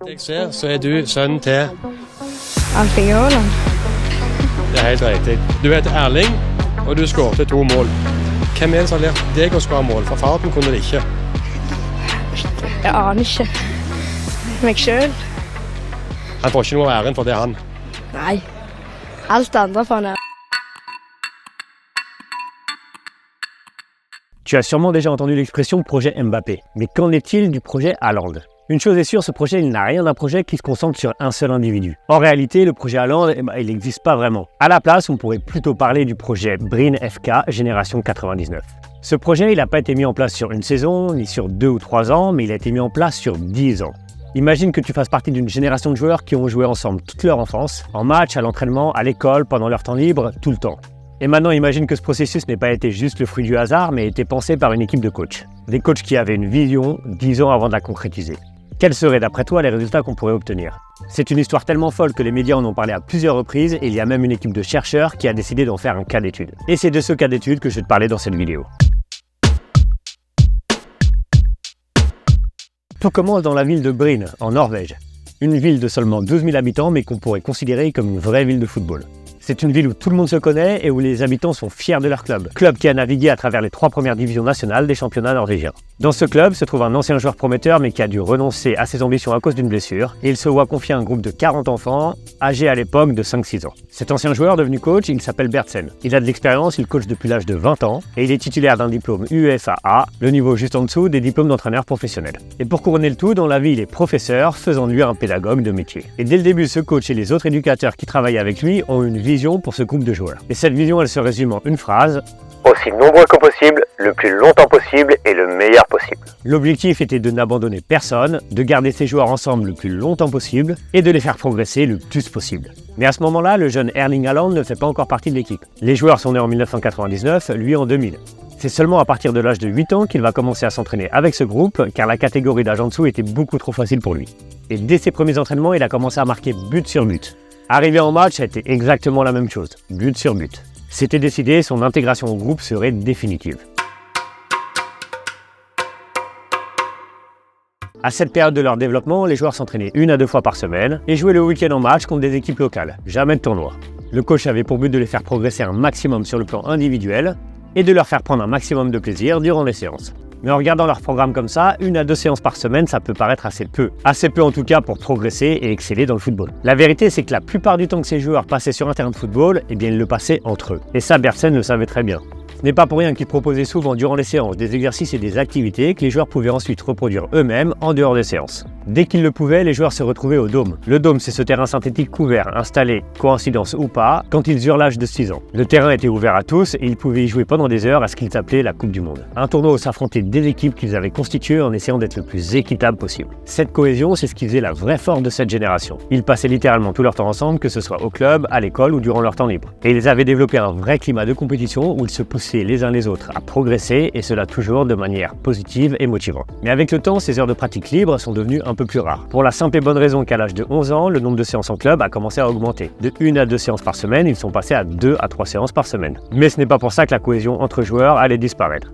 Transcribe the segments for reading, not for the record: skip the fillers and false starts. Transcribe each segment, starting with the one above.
Jeg ser, så er du sønnen til. Erling Haaland. Det er helt riktig. Du heter Erling, og du skåret 2 mål. Hvem er det som har lært deg å skåre mål? For faren kunne det ikke. Jeg aner ikke. Meg selv? Han får ikke noe av æren for det, han. Nei. Alt andre får han ære. Tu as sûrement déjà entendu l'expression projet Mbappé. Mais qu'en est-il du projet Haaland? Une chose est sûre, ce projet il n'a rien d'un projet qui se concentre sur un seul individu. En réalité, le projet Haaland, il n'existe pas vraiment. À la place, on pourrait plutôt parler du projet Bryn FK Génération 99. Ce projet, il n'a pas été mis en place sur une saison, ni sur 2 ou 3 ans, mais il a été mis en place sur 10 ans. Imagine que tu fasses partie d'une génération de joueurs qui ont joué ensemble toute leur enfance, en match, à l'entraînement, à l'école, pendant leur temps libre, tout le temps. Et maintenant, imagine que ce processus n'ait pas été juste le fruit du hasard, mais été pensé par une équipe de coachs. Des coachs qui avaient une vision 10 ans avant de la concrétiser. Quels seraient d'après toi les résultats qu'on pourrait obtenir? C'est une histoire tellement folle que les médias en ont parlé à plusieurs reprises et il y a même une équipe de chercheurs qui a décidé d'en faire un cas d'étude. Et c'est de ce cas d'étude que je vais te parler dans cette vidéo. Tout commence dans la ville de Bryn, en Norvège. Une ville de seulement 12 000 habitants mais qu'on pourrait considérer comme une vraie ville de football. C'est une ville où tout le monde se connaît et où les habitants sont fiers de leur club. Club qui a navigué à travers les 3 premières divisions nationales des championnats norvégiens. Dans ce club se trouve un ancien joueur prometteur mais qui a dû renoncer à ses ambitions à cause d'une blessure. Et il se voit confier un groupe de 40 enfants, âgés à l'époque de 5-6 ans. Cet ancien joueur devenu coach, il s'appelle Berntsen. Il a de l'expérience, il coach depuis l'âge de 20 ans et il est titulaire d'un diplôme UFAA, le niveau juste en dessous des diplômes d'entraîneur professionnel. Et pour couronner le tout, dans la vie il est professeur, faisant de lui un pédagogue de métier. Et dès le début, ce coach et les autres éducateurs qui travaillent avec lui ont une vision pour ce groupe de joueurs. Et cette vision, elle se résume en une phrase: aussi nombreux que possible, le plus longtemps possible et le meilleur possible. L'objectif était de n'abandonner personne, de garder ces joueurs ensemble le plus longtemps possible et de les faire progresser le plus possible. Mais à ce moment-là, le jeune Erling Haaland ne fait pas encore partie de l'équipe. Les joueurs sont nés en 1999, lui en 2000. C'est seulement à partir de l'âge de 8 ans qu'il va commencer à s'entraîner avec ce groupe, car la catégorie d'âge en dessous était beaucoup trop facile pour lui. Et dès ses premiers entraînements, il a commencé à marquer but sur but. Arrivé en match, ça a été exactement la même chose, but sur but. C'était décidé, son intégration au groupe serait définitive. À cette période de leur développement, les joueurs s'entraînaient 1 à 2 fois par semaine et jouaient le week-end en match contre des équipes locales, jamais de tournoi. Le coach avait pour but de les faire progresser un maximum sur le plan individuel et de leur faire prendre un maximum de plaisir durant les séances. Mais en regardant leur programme comme ça, 1 à 2 séances par semaine, ça peut paraître assez peu. Assez peu en tout cas pour progresser et exceller dans le football. La vérité, c'est que la plupart du temps que ces joueurs passaient sur un terrain de football, eh bien ils le passaient entre eux. Et ça, Berntsen le savait très bien. Ce n'est pas pour rien qu'il proposait souvent durant les séances des exercices et des activités que les joueurs pouvaient ensuite reproduire eux-mêmes en dehors des séances. Dès qu'ils le pouvaient, les joueurs se retrouvaient au dôme. Le dôme, c'est ce terrain synthétique couvert, installé, coïncidence ou pas, quand ils eurent l'âge de 6 ans. Le terrain était ouvert à tous et ils pouvaient y jouer pendant des heures à ce qu'ils appelaient la Coupe du Monde. Un tournoi où s'affrontaient des équipes qu'ils avaient constituées en essayant d'être le plus équitable possible. Cette cohésion, c'est ce qui faisait la vraie force de cette génération. Ils passaient littéralement tout leur temps ensemble, que ce soit au club, à l'école ou durant leur temps libre. Et ils avaient développé un vrai climat de compétition où ils se poussaient les uns les autres à progresser et cela toujours de manière positive et motivante. Mais avec le temps, ces heures de pratique libre sont devenues un peu plus rares. Pour la simple et bonne raison qu'à l'âge de 11 ans, le nombre de séances en club a commencé à augmenter. De 1 à 2 séances par semaine, ils sont passés à 2 à 3 séances par semaine. Mais ce n'est pas pour ça que la cohésion entre joueurs allait disparaître.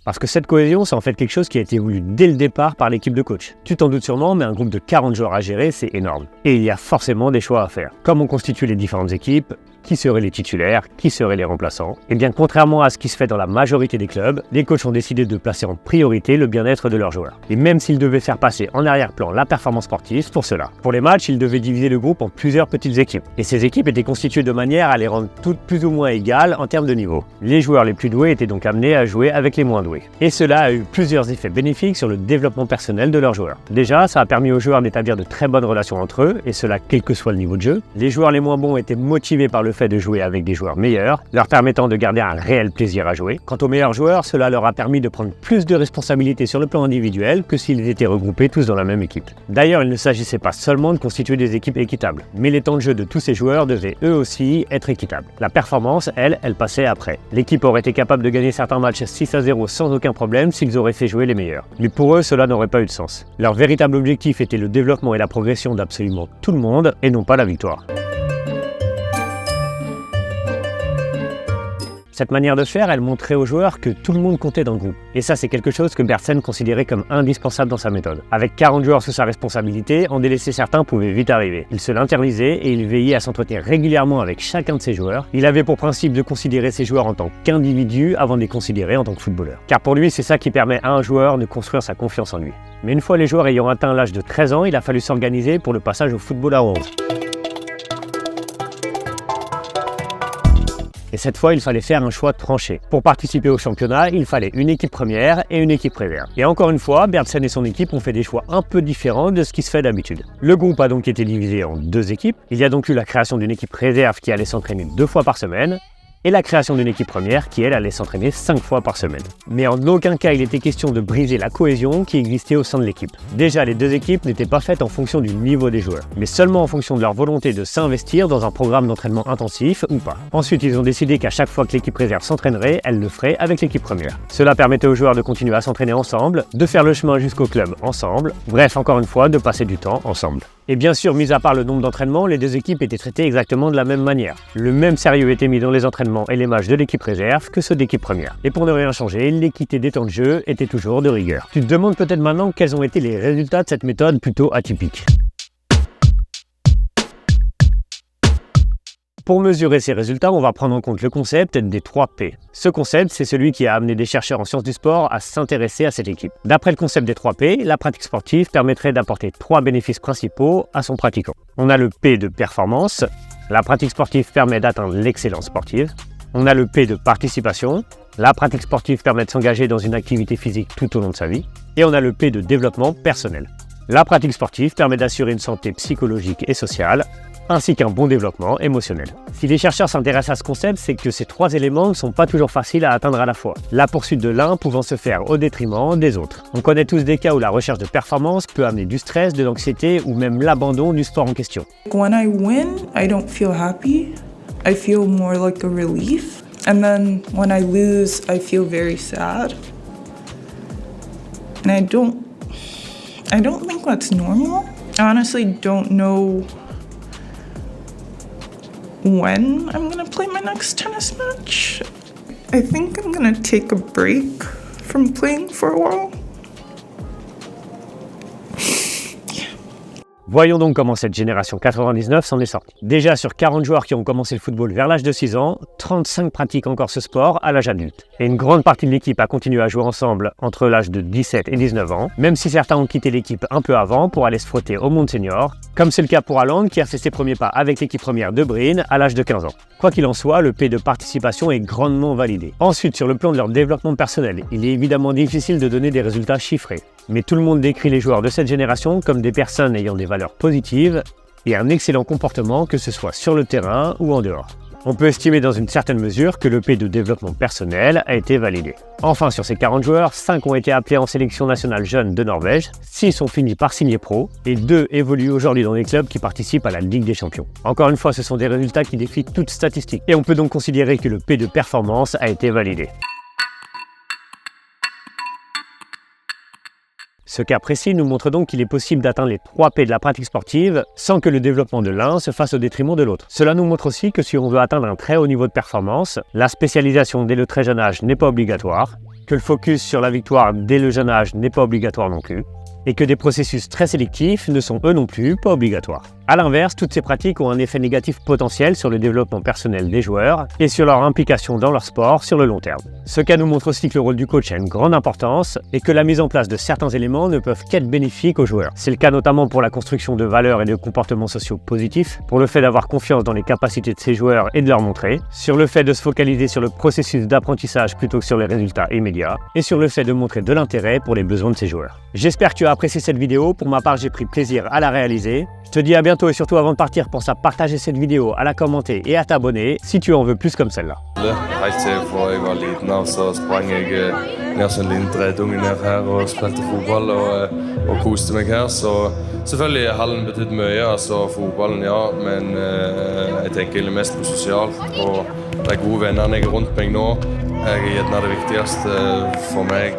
Parce que cette cohésion, c'est en fait quelque chose qui a été voulu dès le départ par l'équipe de coach. Tu t'en doutes sûrement, mais un groupe de 40 joueurs à gérer, c'est énorme. Et il y a forcément des choix à faire. Comme on constitue les différentes équipes, qui seraient les titulaires, qui seraient les remplaçants. Et bien contrairement à ce qui se fait dans la majorité des clubs, les coachs ont décidé de placer en priorité le bien-être de leurs joueurs. Et même s'ils devaient faire passer en arrière-plan la performance sportive, pour cela. Pour les matchs, ils devaient diviser le groupe en plusieurs petites équipes. Et ces équipes étaient constituées de manière à les rendre toutes plus ou moins égales en termes de niveau. Les joueurs les plus doués étaient donc amenés à jouer avec les moins doués. Et cela a eu plusieurs effets bénéfiques sur le développement personnel de leurs joueurs. Déjà, ça a permis aux joueurs d'établir de très bonnes relations entre eux, et cela quel que soit le niveau de jeu. Les joueurs les moins bons étaient motivés par le fait de jouer avec des joueurs meilleurs, leur permettant de garder un réel plaisir à jouer. Quant aux meilleurs joueurs, cela leur a permis de prendre plus de responsabilités sur le plan individuel que s'ils étaient regroupés tous dans la même équipe. D'ailleurs, il ne s'agissait pas seulement de constituer des équipes équitables, mais les temps de jeu de tous ces joueurs devaient eux aussi être équitables. La performance, elle passait après. L'équipe aurait été capable de gagner certains matchs 6-0 sans aucun problème s'ils auraient fait jouer les meilleurs. Mais pour eux, cela n'aurait pas eu de sens. Leur véritable objectif était le développement et la progression d'absolument tout le monde et non pas la victoire. Cette manière de faire, elle montrait aux joueurs que tout le monde comptait dans le groupe. Et ça, c'est quelque chose que Berntsen considérait comme indispensable dans sa méthode. Avec 40 joueurs sous sa responsabilité, en délaisser certains pouvait vite arriver. Il se l'interdisait et il veillait à s'entretenir régulièrement avec chacun de ses joueurs. Il avait pour principe de considérer ses joueurs en tant qu'individus avant de les considérer en tant que footballeurs. Car pour lui, c'est ça qui permet à un joueur de construire sa confiance en lui. Mais une fois les joueurs ayant atteint l'âge de 13 ans, il a fallu s'organiser pour le passage au football à 11. Et cette fois, il fallait faire un choix tranché. Pour participer au championnat, il fallait une équipe première et une équipe réserve. Et encore une fois, Berntsen et son équipe ont fait des choix un peu différents de ce qui se fait d'habitude. Le groupe a donc été divisé en 2 équipes. Il y a donc eu la création d'une équipe réserve qui allait s'entraîner 2 fois par semaine, et la création d'une équipe première qui, elle, allait s'entraîner 5 fois par semaine. Mais en aucun cas il était question de briser la cohésion qui existait au sein de l'équipe. Déjà, les 2 équipes n'étaient pas faites en fonction du niveau des joueurs, mais seulement en fonction de leur volonté de s'investir dans un programme d'entraînement intensif ou pas. Ensuite, ils ont décidé qu'à chaque fois que l'équipe réserve s'entraînerait, elle le ferait avec l'équipe première. Cela permettait aux joueurs de continuer à s'entraîner ensemble, de faire le chemin jusqu'au club ensemble, bref, encore une fois, de passer du temps ensemble. Et bien sûr, mis à part le nombre d'entraînements, les 2 équipes étaient traitées exactement de la même manière. Le même sérieux était mis dans les entraînements et les matchs de l'équipe réserve que ceux d'équipe première. Et pour ne rien changer, l'équité des temps de jeu était toujours de rigueur. Tu te demandes peut-être maintenant quels ont été les résultats de cette méthode plutôt atypique. Pour mesurer ces résultats, on va prendre en compte le concept des 3 P. Ce concept, c'est celui qui a amené des chercheurs en sciences du sport à s'intéresser à cette équipe. D'après le concept des 3 P, la pratique sportive permettrait d'apporter 3 bénéfices principaux à son pratiquant. On a le P de performance. La pratique sportive permet d'atteindre l'excellence sportive. On a le P de participation. La pratique sportive permet de s'engager dans une activité physique tout au long de sa vie. Et on a le P de développement personnel. La pratique sportive permet d'assurer une santé psychologique et sociale, ainsi qu'un bon développement émotionnel. Si les chercheurs s'intéressent à ce concept, c'est que ces 3 éléments ne sont pas toujours faciles à atteindre à la fois, la poursuite de l'un pouvant se faire au détriment des autres. On connaît tous des cas où la recherche de performance peut amener du stress, de l'anxiété ou même l'abandon du sport en question. When I win, I don't feel happy. I feel more like a relief. And then when I lose, I feel very sad. And I don't think that's normal. I honestly don't know when I'm gonna play my next tennis match. I think I'm gonna take a break from playing for a while. Voyons donc comment cette génération 99 s'en est sortie. Déjà, sur 40 joueurs qui ont commencé le football vers l'âge de 6 ans, 35 pratiquent encore ce sport à l'âge adulte. Et une grande partie de l'équipe a continué à jouer ensemble entre l'âge de 17 et 19 ans, même si certains ont quitté l'équipe un peu avant pour aller se frotter au monde senior, comme c'est le cas pour Haaland qui a fait ses premiers pas avec l'équipe première de Breen à l'âge de 15 ans. Quoi qu'il en soit, le P de participation est grandement validé. Ensuite, sur le plan de leur développement personnel, il est évidemment difficile de donner des résultats chiffrés. Mais tout le monde décrit les joueurs de cette génération comme des personnes ayant des valeurs positives et un excellent comportement, que ce soit sur le terrain ou en dehors. On peut estimer dans une certaine mesure que le P de développement personnel a été validé. Enfin, sur ces 40 joueurs, 5 ont été appelés en sélection nationale jeune de Norvège, 6 ont fini par signer pro et 2 évoluent aujourd'hui dans des clubs qui participent à la Ligue des Champions. Encore une fois, ce sont des résultats qui défient toute statistique et on peut donc considérer que le P de performance a été validé. Ce cas précis nous montre donc qu'il est possible d'atteindre les 3 P de la pratique sportive sans que le développement de l'un se fasse au détriment de l'autre. Cela nous montre aussi que si on veut atteindre un très haut niveau de performance, la spécialisation dès le très jeune âge n'est pas obligatoire, que le focus sur la victoire dès le jeune âge n'est pas obligatoire non plus, et que des processus très sélectifs ne sont eux non plus pas obligatoires. A l'inverse, toutes ces pratiques ont un effet négatif potentiel sur le développement personnel des joueurs et sur leur implication dans leur sport sur le long terme. Ce cas nous montre aussi que le rôle du coach a une grande importance et que la mise en place de certains éléments ne peuvent qu'être bénéfiques aux joueurs. C'est le cas notamment pour la construction de valeurs et de comportements sociaux positifs, pour le fait d'avoir confiance dans les capacités de ces joueurs et de leur montrer, sur le fait de se focaliser sur le processus d'apprentissage plutôt que sur les résultats immédiats, et sur le fait de montrer de l'intérêt pour les besoins de ces joueurs. J'espère que tu as apprécié cette vidéo. Pour ma part, j'ai pris plaisir à la réaliser. Je te dis à bientôt et surtout avant de partir, pense à partager cette vidéo, à la commenter et à t'abonner si tu en veux plus comme celle-là. Helt til fra jeg var liten av, så sprang jeg ned som en liten dredunge ned her og spilte fotball og koste meg her. Så selvfølgelig hallen betydd mye, altså fotballen ja, men jeg tenker egentlig mest på sosialt. Og de gode vennene jeg er rundt meg nå, er gjerne det viktigste for meg.